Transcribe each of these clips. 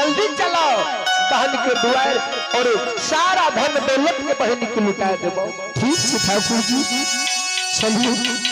जल्दी चलो बहन के दुआर और सारा धन दौलत के बहन के लुटा देबो। ठीक है ठाकुर जी चलिए।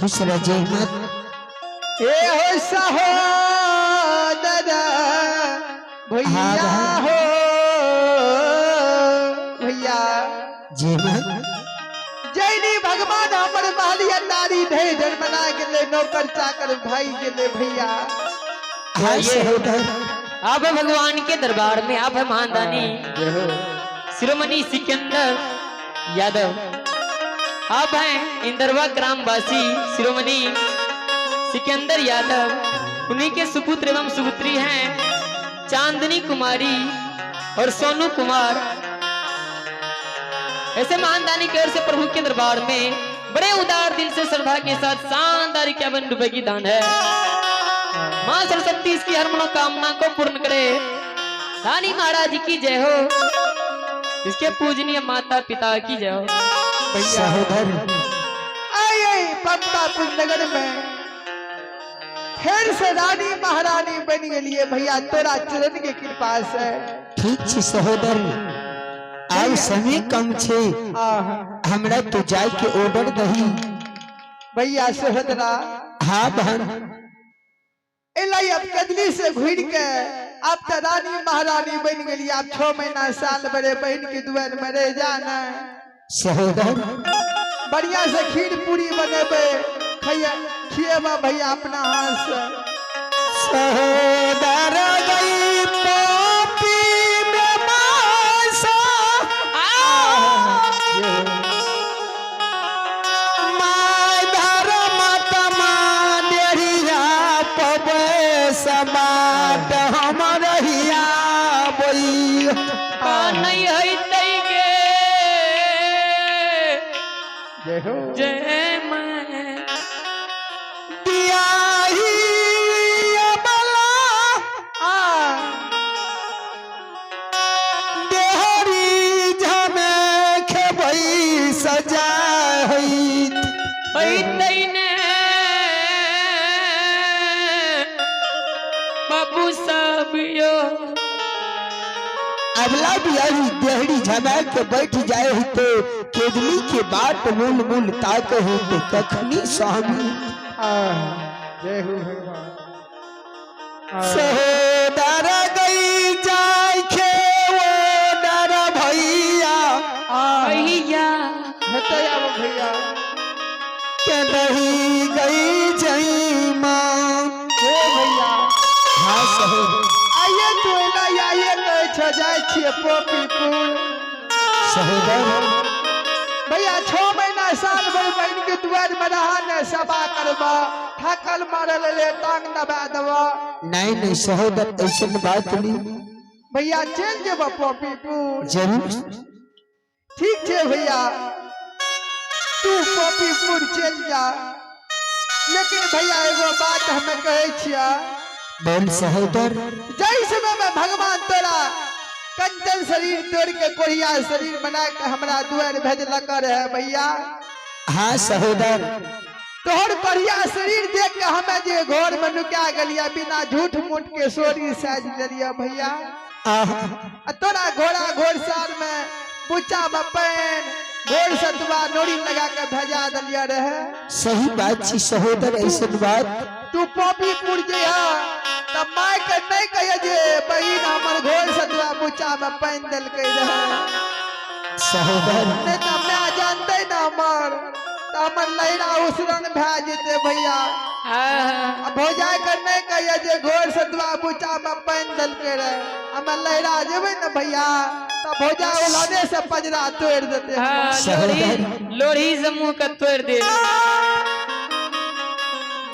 खुश रहे मत ए हो सहोदर भैया हो भैया जे मत जैनी भगवान हमर मालिया नारी ढेर बना के ले नौकर चाकर भाई के ले भैया। हाँ सहोदर आप है भगवान के दरबार में, आप है महादानी शिरोमणि सिकंदर यादव, आप हैं इंदरवा ग्रामवासी शिरोमणि सिकंदर यादव, उन्हीं के सुपुत्र एवं सुपुत्री हैं चांदनी कुमारी और सोनू कुमार। ऐसे महादानी की ओर से प्रभु के दरबार में बड़े उदार दिल से श्रद्धा के साथ शानदार 51 रुपए की दान है। मां सरस्वती इसकी हर मनोकामना को पूर्ण करे। रानी महाराज की जय हो, इसके पूजनीय माता पिता की जय हो। सहोदर आए पप्पापुर नगर में फिर से रानी महारानी बन गई भैया, तोरा चरण के कृपा से। ठीक छे सहोदर, अब समय कम छे, हमरा तो जाय के ऑर्डर दही। भैया सहोदरा हाँ बहन एलाई अब कदली से घुर के अब तो रानी महारानी बन गई। आप 6 महीना साल बड़े बहन के दुआर में रह जाना। सहोदर बढ़िया से खीर पूरी बनेबे खिएबा भैया अपना हाथ से। सहोदर गई पोपी में मासा माय धर्म तमानिया पवे समाट हमर हिया बोई नहीं है तई के जय हो जय मैं दिया ही अबला देहरी झमे खेबई सजा होई तई ने बाबू सब यो अबला बियाही देहरी झमा के बैठ जाए हो तो केदली के बाट मूल मूल ताक हो तो कखनी स्वामी जय हो भगवान। सहोदर गई जाय खे वो डर भैया भैया भैया भैया के रही गई जई मां हे भैया हाँ सहोदर आइए तो एला आइए कहे छ जाय छिए पोपीपुर। सहोदर भैया 6 महीना साल भर बहन के दुआर में रहा ने सभा करबा थकल मारल ले टांग दबा दबा। नहीं नहीं सहोदर ऐसा बात नहीं भैया चल जेब पोपीपुर। जरूर ठीक छे भैया तू पोपीपुर चल जा, लेकिन भैया एगो बात हमें कहे छिया। बोल सहोदर जय समय में भगवान तोरा कंचन शरीर तोड़ के कोरिया शरीर बना के हमरा दुआर भेजलक रहे भैया। हाँ सहोदर तोहर बढ़िया शरीर देख के हमें जे घर में नुका गलिया बिना झूठ मूठ के सोरी साज दिलिया भैया। तोरा घोड़ा घोड़सार में बुच्चा में पैन घोड़ सतुआ नोरी लगा के भेजा दिलिया रहे। सही बात छी सहोदर ऐसा बात तू पोपीपुर जे तब माय के नहीं कहे जे बहिन हमर घोड़ सतुआ बुच्चा में पैन दिल के रहे। सहोदर नहीं तो मैं जानते ना हमर लहरा उसरन भै जेते भैया। भौजाई के नहीं कहिए जे घोड़ सतुआ बुच्चा में पैन दिल के रहे, हमें लहरा जेबे ना भैया तब भौजा उलाने से पजरा तोड़ देते। लोढ़ी से मुंह का तोड़ दे।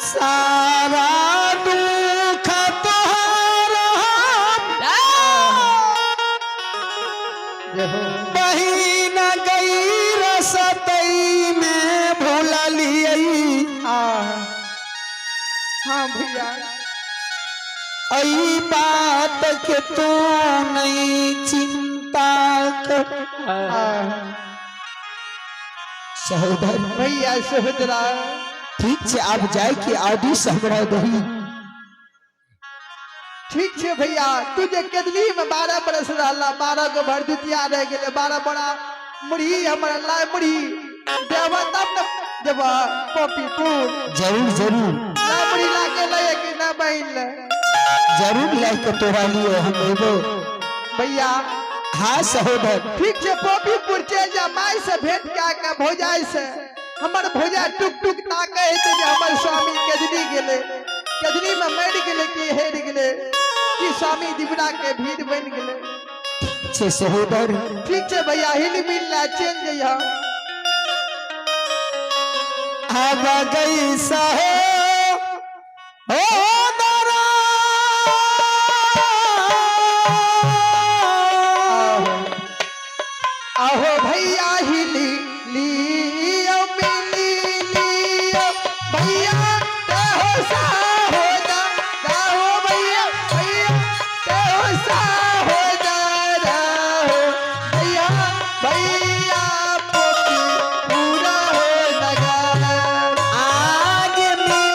सारा दुख बहिन गई रसतई में भूला लियई। हाँ भैया आई बात के तू नहीं चिंता कर। सहोदर भैया सहोदरा ठीक है आप जाए के आदेश हमरा दही। ठीक है भैया तुझे केदली में 12 बरस रहला, 12 को भर दुतिया रह गए, 12 बड़ा मुढ़ी हमारा लाए मुढ़ी देवा तब न जब पोपीपुर जरूर जरूर लाबड़ी लाके लए कि ना बहिन ले जरूर लाके तोरा लिए हम एबो भैया। हाँ सहोदर ठीक है पोपीपुर चल जा माई से भेंट क्या का भौजाई से हमर भौजा टुक टुक ताके हेते जे हमर स्वामी केजनी गेले केजनी में मर गेले कि हेर गेले कि स्वामी दिवरा के भीड़ बन गेले। छे सहोदर ठीक है भैया हिल मिल ला चेंज जइहा आवा गई सहो ओ दरा आहो भैया हिली लियो मिली लियो भैया हो सा हो जा गाओ भैया भैया हो सा हो जा रहो भैया भैया पोपी पूरा हो लगा आगे में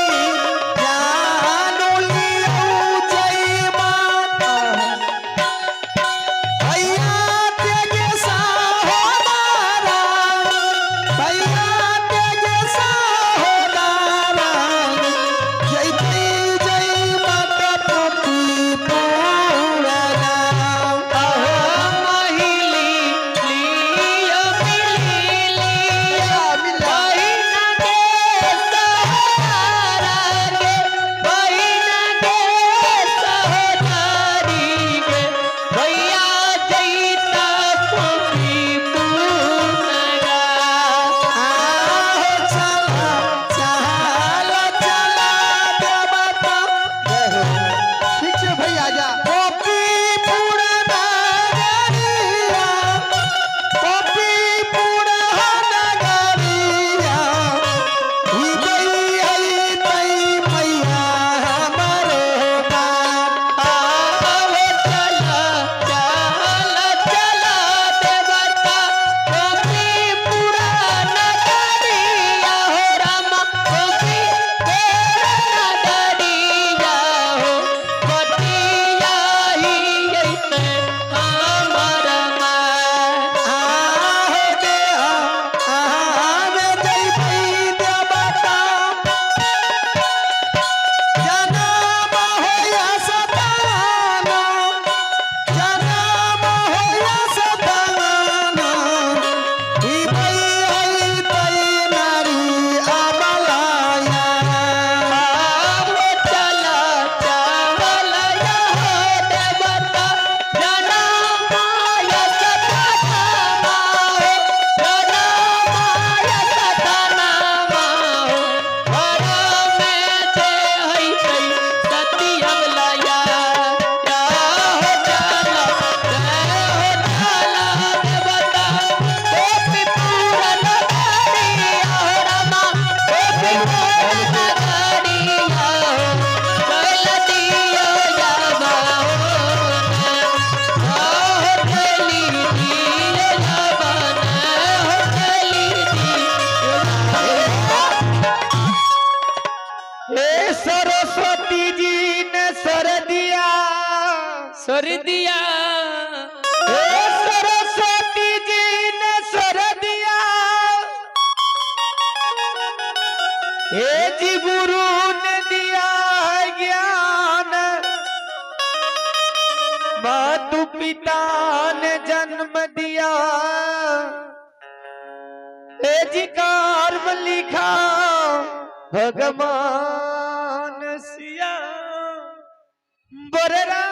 जानो लियो जय माता भैया तेगे सहोदरा भैया तेगे सहोदरा जय जय माता पोपी पूरा महिली लियो मिली लियो मिला बहिना के सहारा गे बहिना के सहारी गे भैया जैता पोपी पूनगा आहो चला चला चला देवता ठीक है भैया जा पोपी पूरा नगरिया पोपी पूरा नगरिया ही गई है तई मैया हमारे बाप आवे चला चला चला देवता पोपी पूरा नगरिया हो रामा पोपी पूरा नगरिया हो बटिया ही ऐसे हमारा माँ आहो देहा आवे जय भई देवता जनम होया सताना जनम होया सताना ही भई आई तई नारी अबलाया आवे चला चला यहाँ देवता जना माया सताना माओ जना माया सताना माओ घर में ते है सही सती अबलाया या हो चला देवता पोपी पूरा नगरिया हो रामा पोपी पूरा नगरिया हो चल दियो जावा हो चली दियो जावा हो चली ए सरस्वती जी ने सर दिया सर दिया ए सरस्वती जी ने सर दिया ए जी गुरु ने दिया है ज्ञान मातु पिता ने जन्म दिया ए जी कर्म लिखा भगवान सिया बररा